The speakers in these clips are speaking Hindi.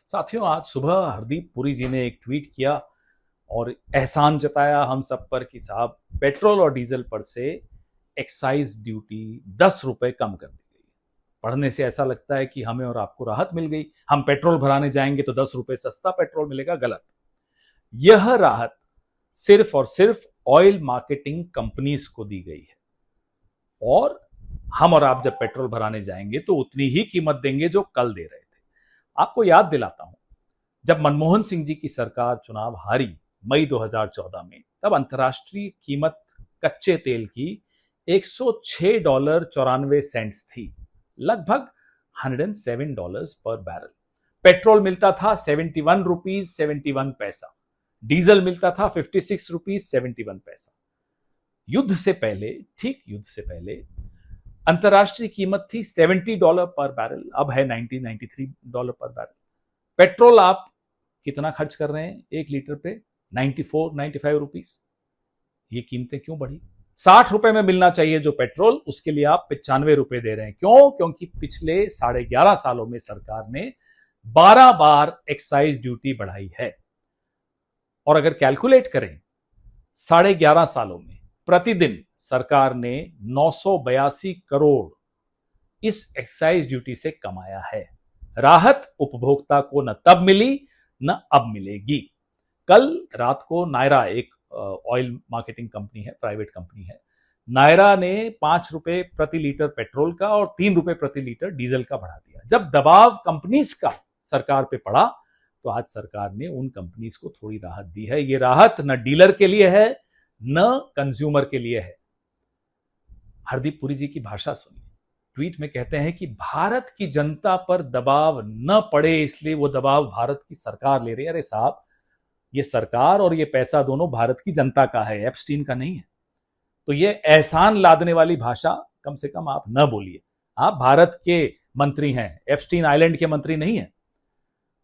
साथियों, आज सुबह हरदीप पुरी जी ने एक ट्वीट किया और एहसान जताया हम सब पर कि साहब पेट्रोल और डीजल पर से एक्साइज ड्यूटी 10 रुपए कम कर दी गई। पढ़ने से ऐसा लगता है कि हमें और आपको राहत मिल गई, हम पेट्रोल भराने जाएंगे तो 10 रुपए सस्ता पेट्रोल मिलेगा। गलत। यह राहत सिर्फ और सिर्फ ऑयल मार्केटिंग कंपनीज को दी गई है और हम और आप जब पेट्रोल भराने जाएंगे तो उतनी ही कीमत देंगे जो कल दे रहे थे। आपको याद दिलाता हूं, जब मनमोहन सिंह जी की सरकार चुनाव हारी मई 2014 में, तब अंतर्राष्ट्रीय कीमत कच्चे तेल की $106.94 थी, लगभग $107 पर बैरल। पेट्रोल मिलता था 71 रुपीज 71 पैसा, डीजल मिलता था 56 रुपीज 71 पैसा। युद्ध से पहले, ठीक युद्ध से पहले अंतर्राष्ट्रीय कीमत थी $70 पर बैरल, अब है $93 पर बैरल। पेट्रोल आप कितना खर्च कर रहे हैं एक लीटर पे? 94-95 रुपीज। ये कीमतें क्यों बढ़ी? 60 रुपए में मिलना चाहिए जो पेट्रोल, उसके लिए आप 95 रुपए दे रहे हैं। क्यों? क्योंकि पिछले 11.5 सालों में सरकार ने 12 बार एक्साइज ड्यूटी बढ़ाई है। और अगर कैलकुलेट करें 11.5 सालों में प्रतिदिन सरकार ने 982 करोड़ इस एक्साइज ड्यूटी से कमाया है। राहत उपभोक्ता को न तब मिली न अब मिलेगी। कल रात को नायरा, एक ऑयल मार्केटिंग कंपनी है, प्राइवेट कंपनी है, नायरा ने 5 रुपए प्रति लीटर पेट्रोल का और 3 रुपए प्रति लीटर डीजल का बढ़ा दिया। जब दबाव कंपनीज का सरकार पे पड़ा तो आज सरकार ने उन कंपनीज को थोड़ी राहत दी है। ये राहत न डीलर के लिए है न कंज्यूमर के लिए है। हरदीप पुरी जी की भाषा सुनिए। ट्वीट में कहते हैं कि भारत की जनता पर दबाव न पड़े इसलिए वो दबाव भारत की सरकार ले रही है। अरे साहब, ये सरकार और ये पैसा दोनों भारत की जनता का है, एप्स्टीन का नहीं है। तो ये एहसान लादने वाली भाषा कम से कम आप न बोलिए। आप भारत के मंत्री हैं, एप्स्टीन आइलैंड के मंत्री नहीं है।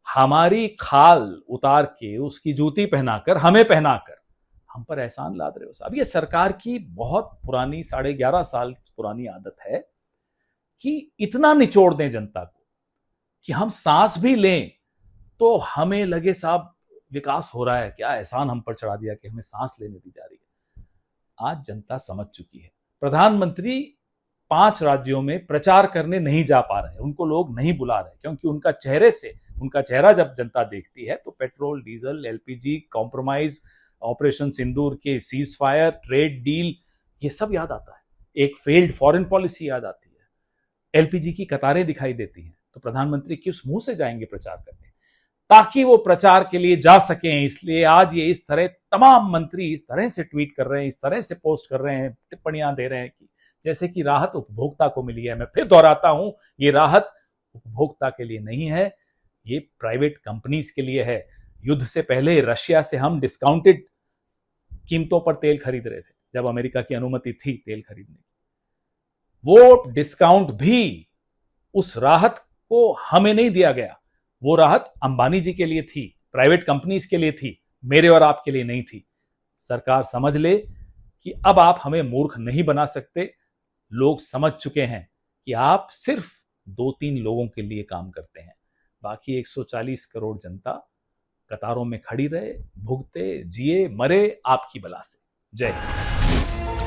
हमारी खाल उतार के उसकी जूती पहनाकर, हमें पहनाकर हम पर एहसान लाद रहे हो साहब। ये सरकार की बहुत पुरानी, 11.5 साल पुरानी आदत है कि इतना निचोड़ दें जनता को कि हम सांस भी लें तो हमें लगे साहब विकास हो रहा है, क्या एहसान हम पर चढ़ा दिया कि हमें सांस लेने दी जा रही है। आज जनता समझ चुकी है। प्रधानमंत्री 5 राज्यों में प्रचार करने नहीं जा पा रहे, उनको लोग नहीं बुला रहे, क्योंकि उनका चेहरा जब जनता देखती है तो petrol, diesel, LPG, compromise, operation Sindoor के सीज फायर, ट्रेड डील, ये सब याद आता है। एक फेल्ड फॉरेन पॉलिसी याद आती है, एलपीजी की कतारें दिखाई देती हैं। तो प्रधानमंत्री किस मुंह से जाएंगे प्रचार करने? ताकि वो प्रचार के लिए जा सकें, इसलिए आज ये इस तरह तमाम मंत्री इस तरह से ट्वीट कर रहे हैं, इस तरह से पोस्ट कर रहे हैं, टिप्पणियां दे रहे हैं कि जैसे कि राहत उपभोक्ता को मिली है। मैं फिर दोहराता हूं, ये राहत उपभोक्ता के लिए नहीं है, ये प्राइवेट कंपनीज के लिए है। युद्ध से पहले रशिया से हम डिस्काउंटेड कीमतों पर तेल खरीद रहे थे, जब अमेरिका की अनुमति थी तेल खरीदने की। वो डिस्काउंट भी उस राहत को हमें नहीं दिया गया। वो राहत अंबानी जी के लिए थी, प्राइवेट कंपनीज के लिए थी, मेरे और आपके लिए नहीं थी। सरकार समझ ले कि अब आप हमें मूर्ख नहीं बना सकते। लोग समझ चुके हैं कि आप सिर्फ 2-3 लोगों के लिए काम करते हैं, बाकी 140 करोड़ जनता कतारों में खड़ी रहे, भुगते, जिए, मरे आपकी बला से। जय हिंद।